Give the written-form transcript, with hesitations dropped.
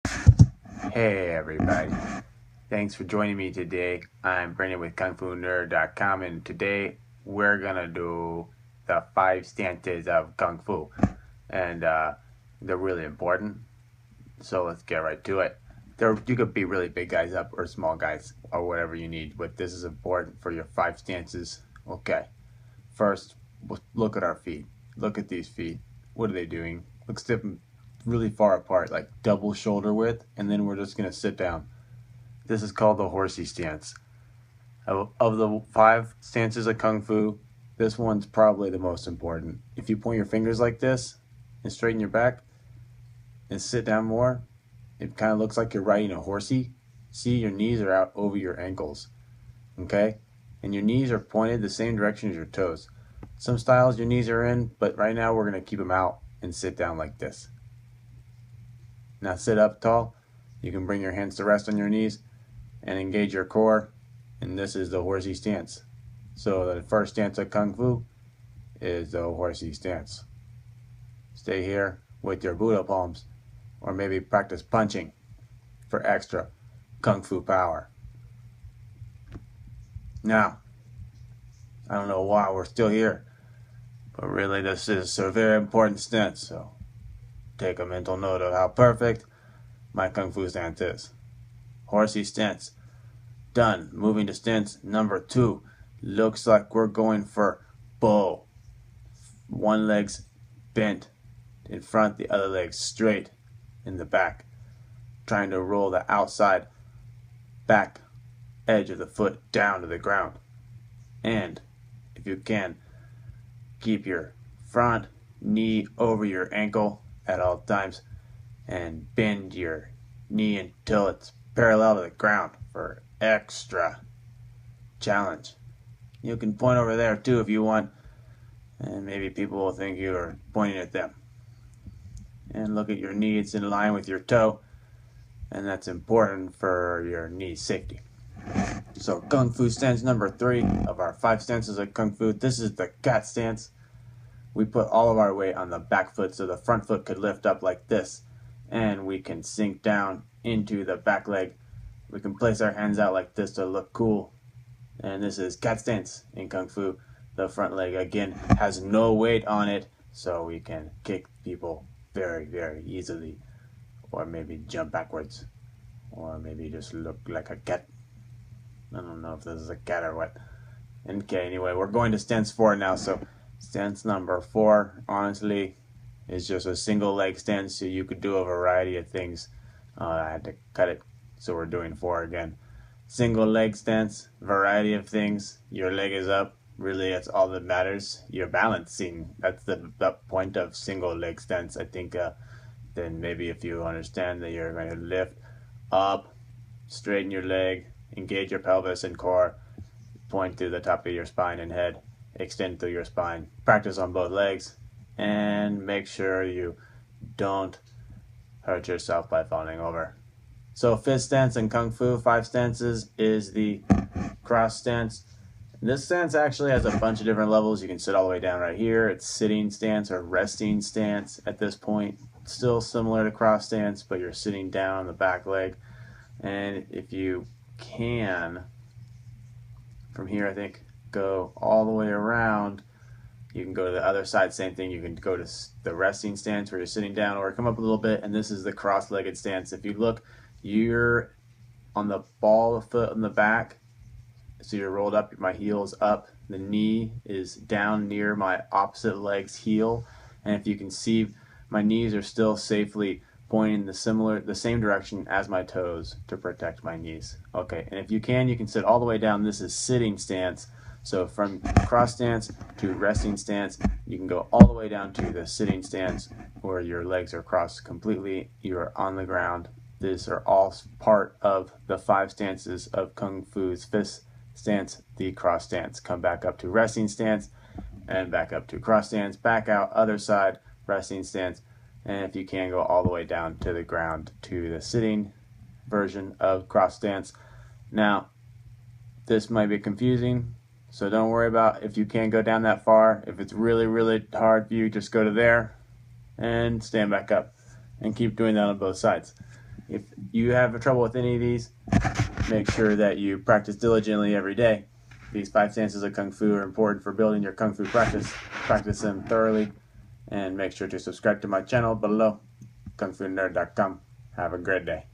Hey everybody, thanks for joining me today. I'm Brendan with Kungfunerd.com, and today we're gonna do the 5 stances of Kung Fu. And they're really important, so let's get right to it. You could be really big guys up or small guys or whatever you need, but this is important for your 5 stances. Okay, first, look at our feet. Look at these feet. What are they doing? Look, step them really far apart, like double shoulder width, and then we're just gonna sit down. This is called the Horsey stance. Of the 5 stances of Kung Fu, this one's probably the most important. If you point your fingers like this and straighten your back and sit down more, it kind of looks like you're riding a horsey. See, your knees are out over your ankles, okay? And your knees are pointed the same direction as your toes. Some styles your knees are in, but right now we're gonna keep them out and sit down like this. Now sit up tall. You can bring your hands to rest on your knees and engage your core, and this is the horsey stance. So the first stance of Kung Fu is the horsey stance. Stay here with your Buddha palms, or maybe practice punching for extra Kung Fu power. Now, I don't know why we're still here, but really this is a very important stance, so take a mental note of how perfect my Kung Fu stance is. Horsey stance. Done. Moving to stance number 2. Looks like we're going for bow. One leg's bent in front, the other leg's straight in the back. Trying to roll the outside back edge of the foot down to the ground. And if you can, keep your front knee over your ankle at all times and bend your knee until it's parallel to the ground for extra challenge. You can point over there too if you want, and maybe people will think you are pointing at them. And look at your knee, it's in line with your toe, and that's important for your knee safety. So Kung Fu stance number 3 of our 5 stances of Kung Fu. This is the cat stance. We put all of our weight on the back foot so the front foot could lift up like this, and we can sink down into the back leg. We can place our hands out like this to look cool. And this is cat stance in Kung Fu. The front leg again has no weight on it, so we can kick people very, very easily, or maybe jump backwards, or maybe just look like a cat. I don't know if this is a cat or what. Okay, anyway, we're going to stance 4 now. So stance number 4, honestly, is just a single leg stance, so you could do a variety of things. I had to cut it, so we're doing 4 again. Single leg stance, variety of things. Your leg is up. Really, that's all that matters. You're balancing. That's the point of single leg stance. I think then maybe if you understand that you're going to lift up, straighten your leg, engage your pelvis and core, point through the top of your spine and head, extend through your spine. Practice on both legs, and make sure you don't hurt yourself by falling over. So 5th stance in Kung Fu, 5 stances, is the cross stance. This stance actually has a bunch of different levels. You can sit all the way down right here. It's sitting stance or resting stance at this point. It's still similar to cross stance, but you're sitting down on the back leg. And if you can, from here I think, go all the way around. You can go to the other side, same thing. You can go to the resting stance where you're sitting down, or come up a little bit, and this is the cross-legged stance. If you look, you're on the ball of the foot on the back, so you're rolled up, my heel is up, the knee is down near my opposite leg's heel, and if you can see, my knees are still safely pointing the same direction as my toes to protect my knees. Okay, and if you can sit all the way down. This is sitting stance. So from cross stance to resting stance, you can go all the way down to the sitting stance where your legs are crossed completely. You are on the ground. These are all part of the 5 stances of Kung Fu's 5th stance, the cross stance. Come back up to resting stance and back up to cross stance, back out, other side, resting stance, and if you can, go all the way down to the ground to the sitting version of cross stance. Now, this might be confusing, so don't worry about if you can't go down that far. If it's really, really hard for you, just go to there and stand back up and keep doing that on both sides. If you have trouble with any of these, make sure that you practice diligently every day. These 5 stances of Kung Fu are important for building your Kung Fu practice. Practice them thoroughly, and make sure to subscribe to my channel below, kungfunerd.com. Have a great day.